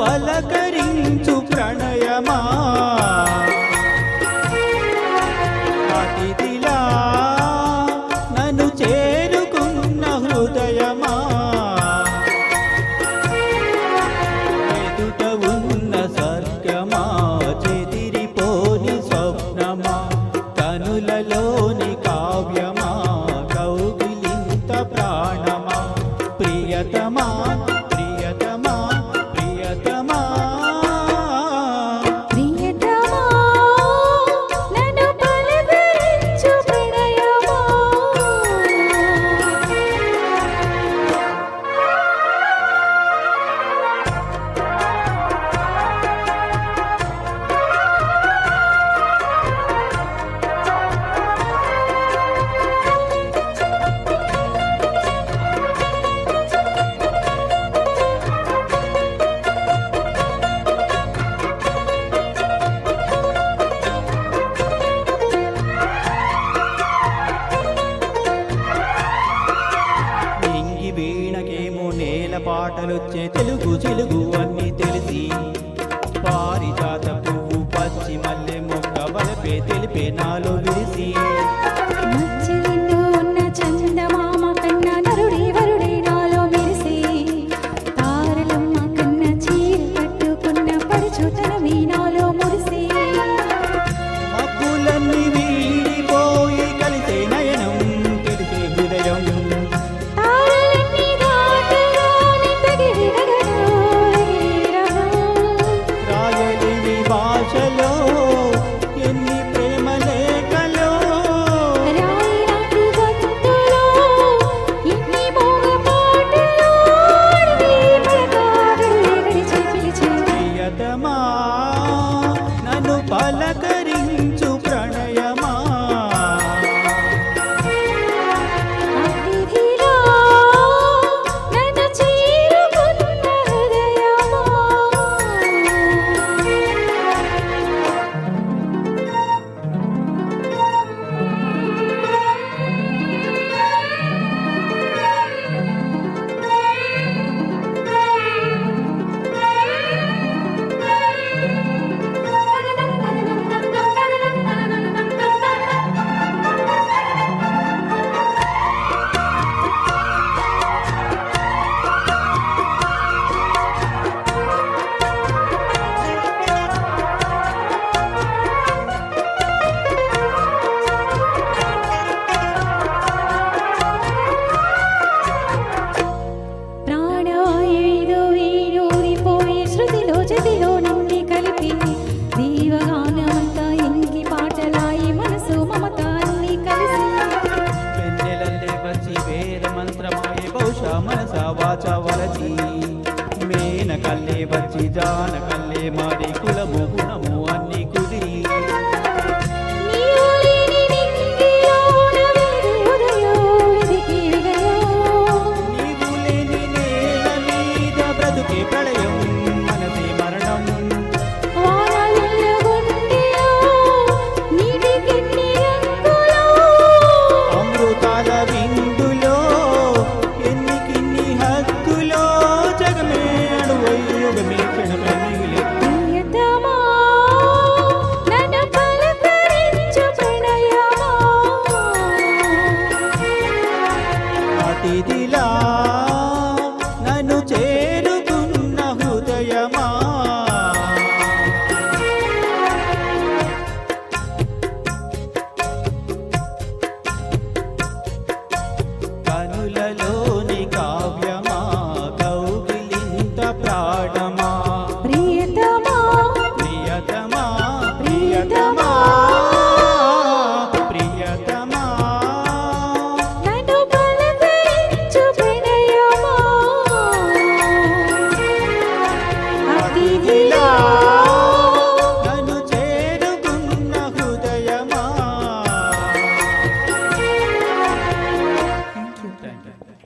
పలకరించు ప్రణయమా అతిథిలా నన్ను చేరుకున్న హృదయమా ఎదుట ఉన్న సత్యమా చెదిరిపోని స్వప్నమా కనులలోని కావ్యమా కౌగిలింత ప్రాణమా ప్రియతమా ప్రియతమా ప్రియతమా ప్రియతమా నన్ను పలకరించు ప్రణయమా ఇంగి వీణకేమో నేల పాటలొచ్చే తెలుగు చిలుగు అన్ని తెలిసి పారిజాత పువ్వు పచ్చి మల్లె మొక్క బలపే తెలిపే నాలో విరిసి మధ్యలో ఉన్న చందమామ కన్నా నరుడే వరుడే నాలో మెరిసే తారలమ్మ కన్నా చీర కట్టుకున్న పరుచుతనమే నాలో మురిసే మబ్బులన్నీ వీడిపోయి కలిసే నయనం తెలిసే హృదయం తారలన్నీ దాటగానే తగిలి రాయలేని భాషలో ఎన్ని ప్రేమ లేఖలో రాయిరాకు గొంతులో ఎన్ని మోగ పాటలో అడవి పలకాగలే గడిచి పిలిచే ప్రియతమా నన్ను పలకరించు ప్రణయమా అతిథిలా నన్ను చేరుకున్న హృదయమా ప్రాణవాయువేదో వేరూరిపోయే శృతిలో జతిలో నన్ను కలిపి దీవగానమంతా ఇంకి పాటలాయి మనసు మమత అన్ని కలిసి పెన్నెలల్లే వచ్చి వేద మంత్రమాయే బహుశా మనస వాచ వలచి మేన కల్లే వచ్చి జాన కల్లే మారి కులము గుణము అన్ని కుదిరి నీవు లేని నింగిలోన వెలిగే ఉదయం వెదికి విలయం నీవు లేని నేల మీద బ్రతుకే ప్రళయం మనసే మరణం వానవిల్ల గుండెలో నీటికెన్ని రంగులో అమృతాల విందులో ఎన్ని కిన్ని హద్దులో జగమే అడువై యుగమే క్షణమే మిగిలి